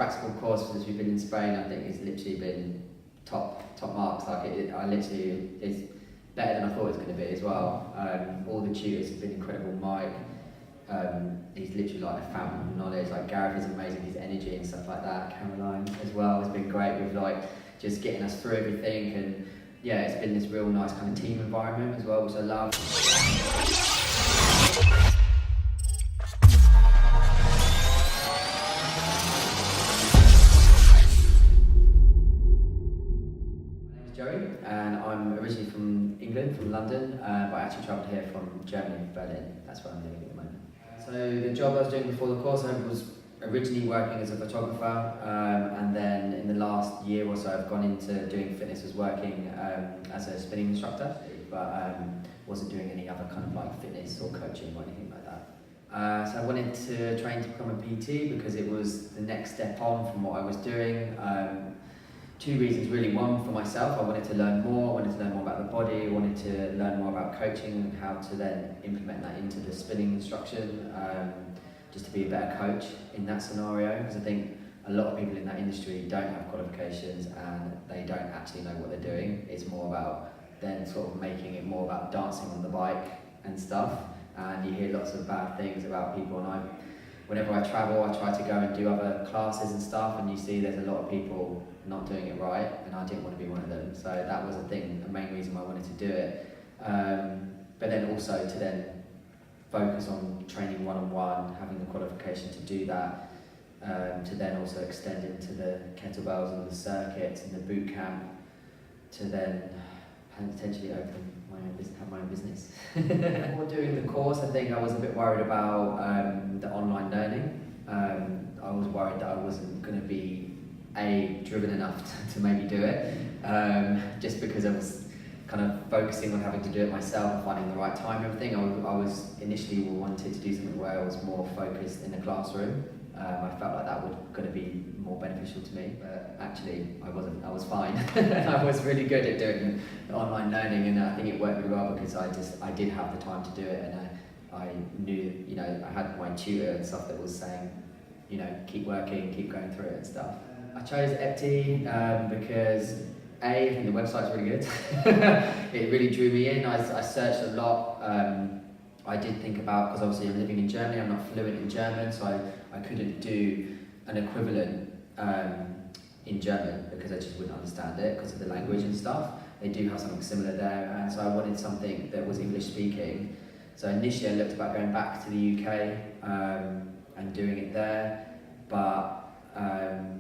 Practical course since we've been in Spain, I think, has literally been top marks. Like I literally, it's better than I thought it was going to be as well. All the tutors have been incredible. Mike, he's literally like a fountain of knowledge. Like Gareth is amazing, his energy and stuff like that. Caroline as well has been great with like just getting us through everything, and yeah, it's been this real nice kind of team environment as well, which I love. And I'm originally from England, from London, but I actually travelled here from Germany, Berlin. That's where I'm living at the moment. So the job I was doing before the course, I was originally working as a photographer, and then in the last year or so I've gone into doing fitness, was working as a spinning instructor, but wasn't doing any other kind of like fitness or coaching or anything like that. So I wanted to train to become a PT because it was the next step on from what I was doing. Two reasons really. One, for myself, I wanted to learn more. I wanted to learn more about the body. I wanted to learn more about coaching and how to then implement that into the spinning instruction, just to be a better coach in that scenario. Because I think a lot of people in that industry don't have qualifications and they don't actually know what they're doing. It's more about then sort of making it more about dancing on the bike and stuff. And you hear lots of bad things about people, and whenever I travel, I try to go and do other classes and stuff, and you see there's a lot of people not doing it right, and I didn't want to be one of them. So that was the main reason why I wanted to do it. But then also to then focus on training one-on-one, having the qualification to do that, to then also extend into the kettlebells and the circuits and the boot camp, to then potentially open my own business, have my own business. Before doing the course, I think I was a bit worried about the online learning. I was worried that I wasn't going to be driven enough to maybe do it, just because I was kind of focusing on having to do it myself and finding the right time and everything. I was initially wanted to do something where I was more focused in the classroom. I felt like that was going to be more beneficial to me, but actually I wasn't. I was fine. I was really good at doing online learning, and I think it worked really well because I did have the time to do it, and I knew, you know, I had my tutor and stuff that was saying, you know, keep working, keep going through it and stuff. I chose EPTI because I think the website's really good. It really drew me in. I searched a lot. I did think about, because obviously I'm living in Germany, I'm not fluent in German, so I couldn't do an equivalent in German because I just wouldn't understand it because of the language and stuff. They do have something similar there, and so I wanted something that was English speaking. So initially I looked about going back to the UK and doing it there, but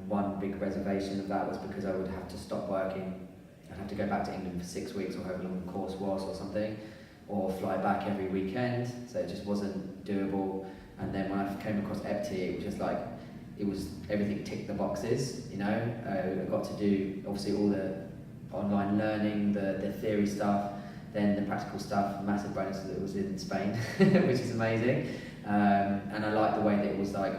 one big reservation of that was because I would have to stop working. I'd have to go back to England for 6 weeks or however long the course was or something, or fly back every weekend, so it just wasn't doable. And then when I came across EPTI, it was just like, everything ticked the boxes, you know. I got to do obviously all the online learning, the theory stuff, then the practical stuff. Massive bonus that it was in Spain, which is amazing. And I liked the way that it was like,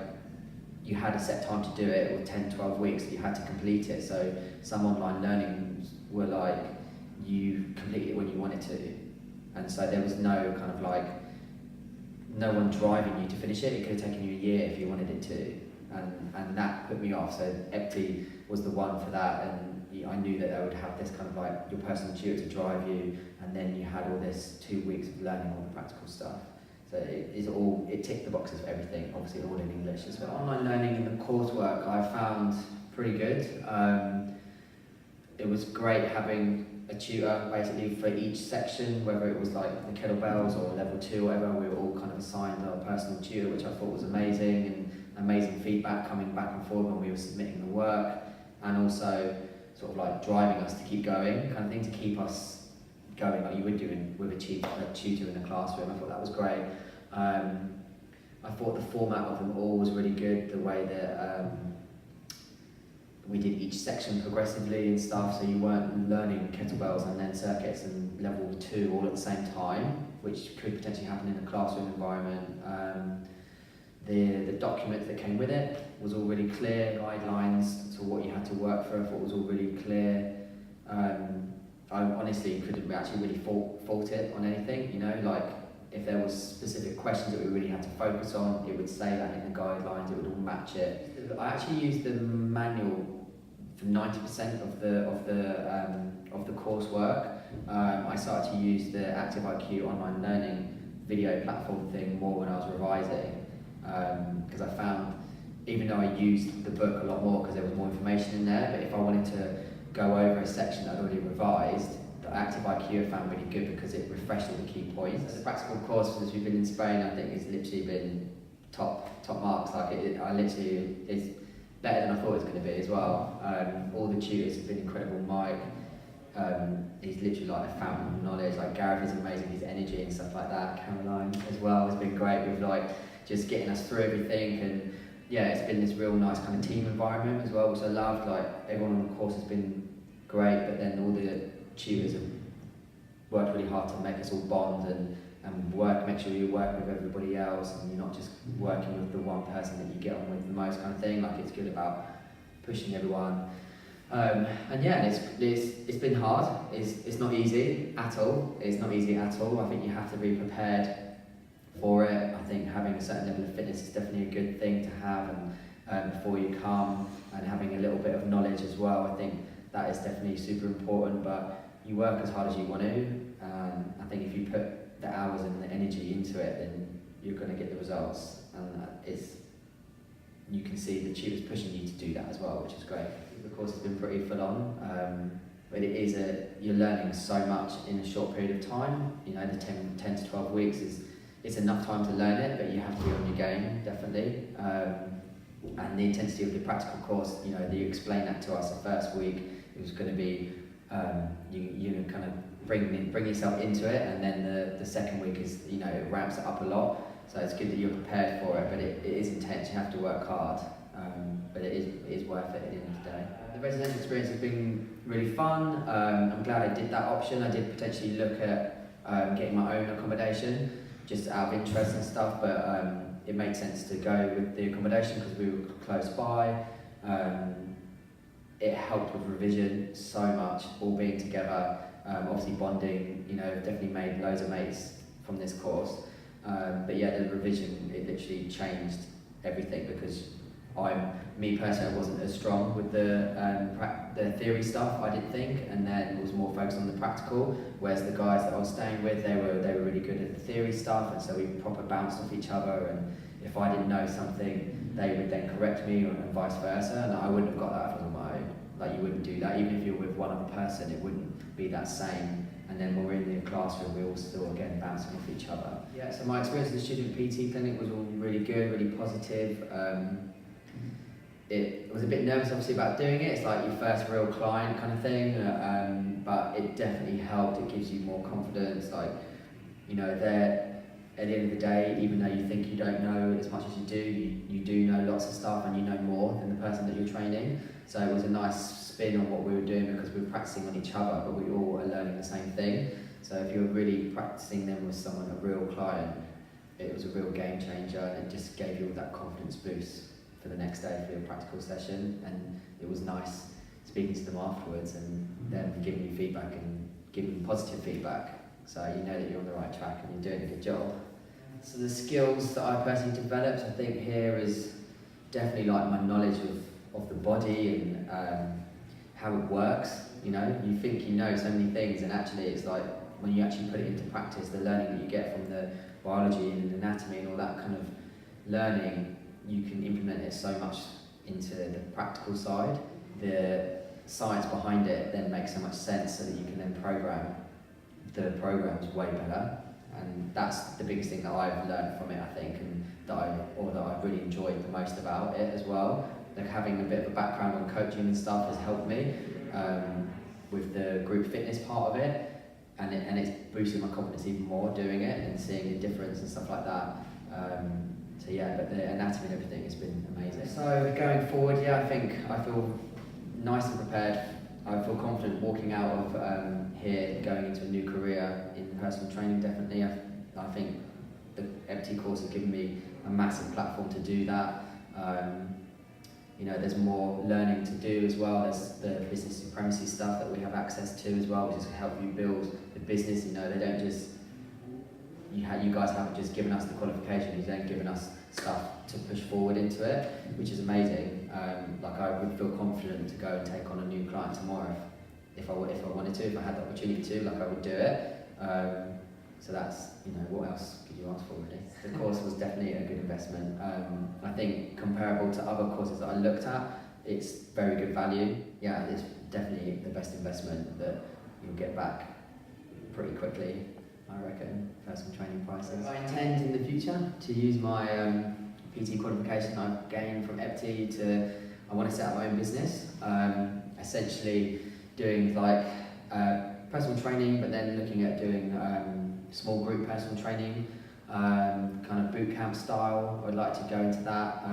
you had a set time to do it, or 10-12 weeks, you had to complete it. So some online learning were like, you complete it when you wanted to. And so there was no kind of like, no one driving you to finish it. It could have taken you a year if you wanted it to. And that put me off. So EPTI was the one for that, and I knew that I would have this kind of like your personal tutor to drive you, and then you had all this 2 weeks of learning all the practical stuff. So it ticked the boxes for everything, obviously all in English as well. Online learning and the coursework I found pretty good. It was great having a tutor basically for each section, whether it was like the kettlebells or level 2 or whatever. We were all kind of assigned our personal tutor, which I thought was amazing, and amazing feedback coming back and forth when we were submitting the work, and also sort of like driving us to keep going, kind of thing, to keep us going like you would do with a tutor in a classroom. I thought that was great. I thought the format of them all was really good, the way that we did each section progressively and stuff, so you weren't learning kettlebells and then circuits and level 2 all at the same time, which could potentially happen in a classroom environment. The documents that came with it was all really clear, guidelines to what you had to work for, I thought was all really clear. I honestly couldn't actually really fault it on anything, you know, like if there was specific questions that we really had to focus on, it would say that in the guidelines, it would all match it. I actually used the manual for 90% of the coursework. I started to use the Active IQ online learning video platform thing more when I was revising, because I found, even though I used the book a lot more because there was more information in there, but if I wanted to go over a section that I'd already revised, the Active IQ I found really good because it refreshed all the key points. The practical course, since we've been in Spain, I think it's literally been top marks. Like it's better than I thought it was going to be as well. All the tutors have been incredible. Mike, he's literally like a fountain of knowledge. Like Gareth is amazing, his energy and stuff like that. Caroline as well has been great with like just getting us through everything, and yeah, it's been this real nice kind of team environment as well, which I loved. Like everyone on the course has been great, but then all the tutors have worked really hard to make us all bond and make sure you work with everybody else and you're not just working with the one person that you get on with the most kind of thing. Like it's good about pushing everyone. And yeah, it's been hard. It's not easy at all. It's not easy at all. I think you have to be prepared for it. I think having a certain level of fitness is definitely a good thing to have, and before you come, and having a little bit of knowledge as well. I think that is definitely super important, but you work as hard as you want to, and I think if you put the hours and the energy into it, then you're going to get the results, and you can see the tutors pushing you to do that as well, which is great. The course has been pretty full on, but you're learning so much in a short period of time. You know, the 10 to 12 weeks it's enough time to learn it, but you have to be on your game, definitely. And the intensity of the practical course, you know, you explained that to us the first week. It was going to be, you kind of bring yourself into it, and then the second week is, you know, it ramps it up a lot. So it's good that you're prepared for it, but it is intense. You have to work hard, but it is worth it at the end of the day. The residential experience has been really fun. I'm glad I did that option. I did potentially look at getting my own accommodation, just out of interest and stuff, but it made sense to go with the accommodation because we were close by. It helped with revision so much, all being together, obviously bonding, you know, definitely made loads of mates from this course. But yeah, the revision, it literally changed everything because me personally, I wasn't as strong with the theory stuff, I didn't think, and then it was more focused on the practical, whereas the guys that I was staying with, they were really good at the theory stuff, and so we proper bounced off each other, and if I didn't know something, they would then correct me, and vice versa, and I wouldn't have got that if I was on my own. Like, you wouldn't do that, even if you're with one other person, it wouldn't be that same. And then when we're in the classroom, we all still, again, bouncing off each other. Yeah, so my experience in the student PT clinic was all really good, really positive. It was a bit nervous, obviously, about doing it. It's like your first real client kind of thing, but it definitely helped. It gives you more confidence. Like, you know, at the end of the day, even though you think you don't know as much as you do, you do know lots of stuff, and you know more than the person that you're training. So it was a nice spin on what we were doing because we were practicing on each other, but we all are learning the same thing. So if you're really practicing them with someone, a real client, it was a real game changer, and it just gave you all that confidence boost for the next day for your practical session. And it was nice speaking to them afterwards and them giving you feedback and giving you positive feedback, so you know that you're on the right track and you're doing a good job. So the skills that I personally developed, I think here is definitely like my knowledge of the body and how it works. You know, you think you know so many things, and actually it's like when you actually put it into practice, the learning that you get from the biology and anatomy and all that kind of learning, you can implement it so much into the practical side. The science behind it then makes so much sense, so that you can then program the programs way better. And that's the biggest thing that I've learned from it, I think, and that I've really enjoyed the most about it as well. Like, having a bit of a background on coaching and stuff has helped me with the group fitness part of it, and it's boosted my confidence even more doing it and seeing the difference and stuff like that. So yeah, but the anatomy and everything has been amazing. So going forward, yeah, I think I feel nice and prepared. I feel confident walking out of here, going into a new career in personal training, definitely. I think the MT course has given me a massive platform to do that. You know, there's more learning to do as well. There's the business supremacy stuff that we have access to as well, which is to help you build the business. You know, they don't just you guys haven't just given us the qualification, you've then given us stuff to push forward into it, which is amazing. Like I would feel confident to go and take on a new client tomorrow if I wanted to, if I had the opportunity to, like I would do it. So that's, what else could you ask for really? The course was definitely a good investment. I think comparable to other courses that I looked at, it's very good value. Yeah, it's definitely the best investment that you'll get back pretty quickly, I reckon, personal training prices. I intend in the future to use my PT qualification I've gained from EPT I want to set up my own business, essentially doing like personal training, but then looking at doing small group personal training, kind of boot camp style. I'd like to go into that,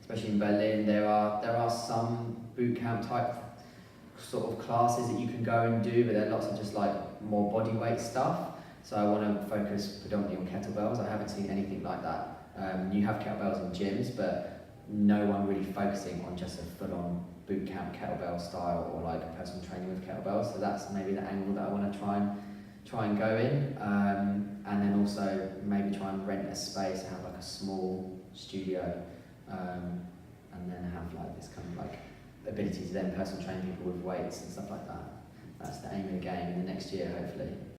especially in Berlin. There are some boot camp type sort of classes that you can go and do, but there are lots of just like more body weight stuff. So I want to focus predominantly on kettlebells. I haven't seen anything like that. You have kettlebells in gyms, but no one really focusing on just a full-on boot camp kettlebell style or like personal training with kettlebells. So that's maybe the angle that I want to try and go in, and then also maybe try and rent a space and have like a small studio, and then have like this kind of like ability to then personal train people with weights and stuff like that. That's the aim of the game in the next year, hopefully.